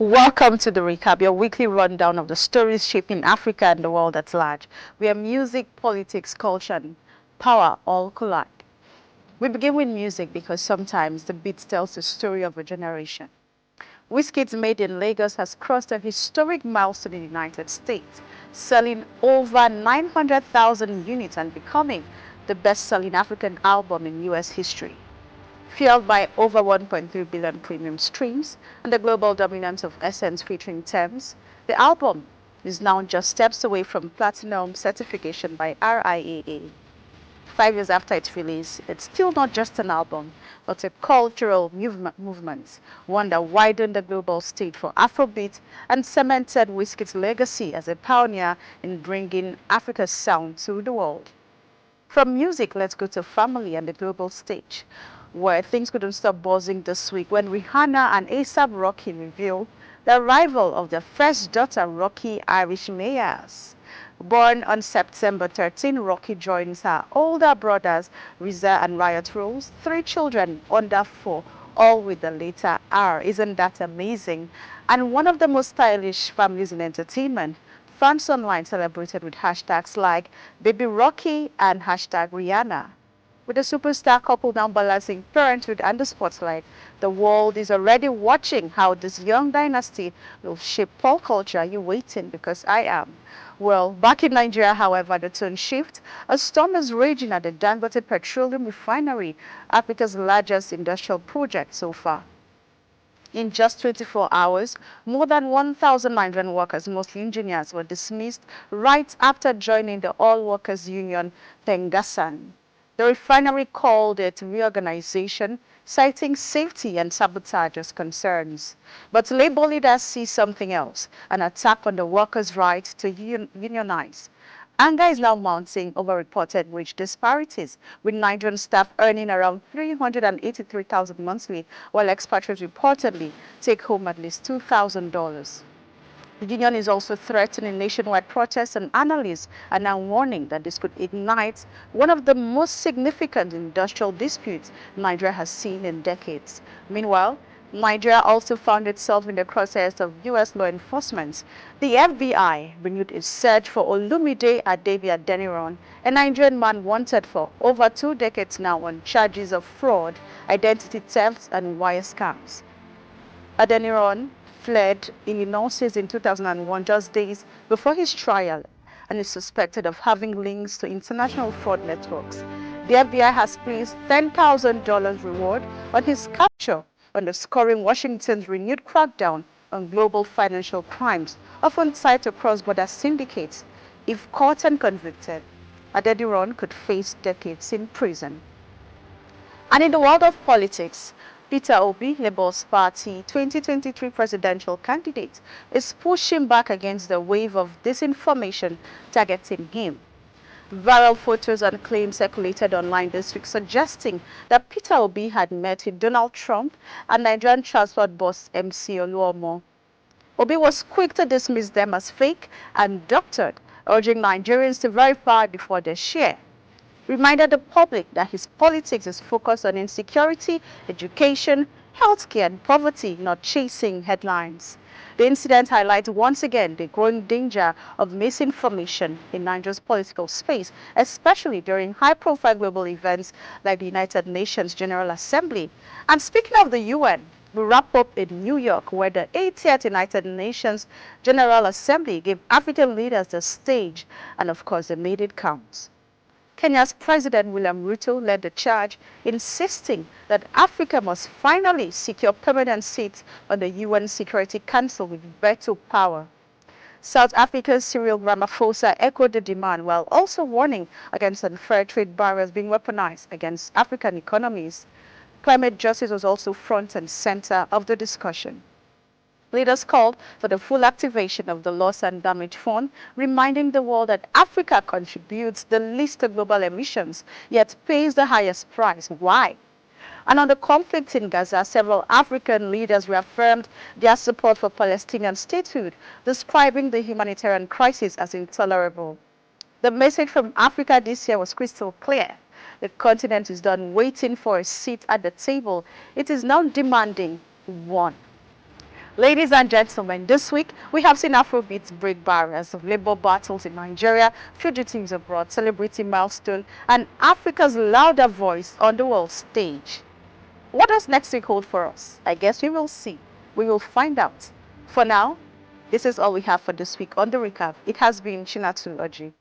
Welcome to the recap, your weekly rundown of the stories shaping Africa and the world at large, where music, politics, culture, and power all collide. We begin with music because sometimes the beat tells the story of a generation. Wizkid's Made in Lagos has crossed a historic milestone in the United States, selling over 900,000 units and becoming the best-selling African album in U.S. history. Fueled by over 1.3 billion premium streams and the global dominance of Essence featuring Thames, the album is now just steps away from platinum certification by RIAA. 5 years after its release, it's still not just an album, but a cultural movement, one that widened the global stage for Afrobeats and cemented Wizkid's legacy as a pioneer in bringing Africa's sound to the world. From music, let's go to family and the global stage, where things couldn't stop buzzing this week when Rihanna and ASAP Rocky revealed the arrival of their first daughter, Rocky Irish Mayers. Born on September 13, Rocky joins her older brothers, Riza and Riot Rose, 3 children under 4, all with the letter R. Isn't that amazing? And one of the most stylish families in entertainment. Fans online celebrated with hashtags like Baby Rocky and hashtag Rihanna. With the superstar couple now balancing parenthood and the spotlight, the world is already watching how this young dynasty will shape pop culture. Are you waiting? Because I am. Well, back in Nigeria, however, the tone shift. A storm is raging at the DANGOTE Petroleum Refinery, Africa's largest industrial project so far. In just 24 hours, more than 1,900 workers, mostly engineers, were dismissed right after joining the All Workers Union, Tengasan. The refinery called it reorganization, citing safety and sabotage as concerns. But labor leaders see something else, an attack on the workers' right to unionize. Anger is now mounting over reported wage disparities, with Nigerian staff earning around 383,000 monthly, while expatriates reportedly take home at least $2,000. The union is also threatening nationwide protests, and analysts are now warning that this could ignite one of the most significant industrial disputes Nigeria has seen in decades. Meanwhile, Nigeria also found itself in the crosshairs of U.S. law enforcement. The FBI renewed its search for Olumide Adeniran, a Nigerian man wanted for over 2 decades now on charges of fraud, identity theft, and wire scams. Adeniran fled Illinois in 2001, just days before his trial, and is suspected of having links to international fraud networks. The FBI has placed $10,000 reward on his capture, underscoring Washington's renewed crackdown on global financial crimes, often tied to cross-border syndicates. If caught and convicted, Adeniran could face decades in prison. And in the world of politics, Peter Obi, Labour's Party 2023 presidential candidate, is pushing back against the wave of disinformation targeting him. Viral photos and claims circulated online this week suggesting that Peter Obi had met with Donald Trump and Nigerian transport boss MC Oluomo. Obi was quick to dismiss them as fake and doctored, urging Nigerians to verify before they share. Reminded the public that his politics is focused on insecurity, education, healthcare, and poverty, not chasing headlines. The incident highlights once again the growing danger of misinformation in Nigeria's political space, especially during high-profile global events like the United Nations General Assembly. And speaking of the UN, we wrap up in New York, where the 80th United Nations General Assembly gave African leaders the stage, and of course, they made it count. Kenya's President William Ruto led the charge, insisting that Africa must finally secure permanent seats on the UN Security Council with veto power. South Africa's Cyril Ramaphosa echoed the demand while also warning against unfair trade barriers being weaponized against African economies. Climate justice was also front and center of the discussion. Leaders called for the full activation of the Loss and Damage Fund, reminding the world that Africa contributes the least to global emissions, yet pays the highest price. Why? And on the conflict in Gaza, several African leaders reaffirmed their support for Palestinian statehood, describing the humanitarian crisis as intolerable. The message from Africa this year was crystal clear. The continent is done waiting for a seat at the table. It is now demanding one. Ladies and gentlemen, this week we have seen Afrobeats break barriers of labor battles in Nigeria, fugitives abroad, celebrating milestone, and Africa's louder voice on the world stage. What does next week hold for us? I guess we will see. We will find out. For now, this is all we have for this week on The Recap. It has been Chinatu Oji.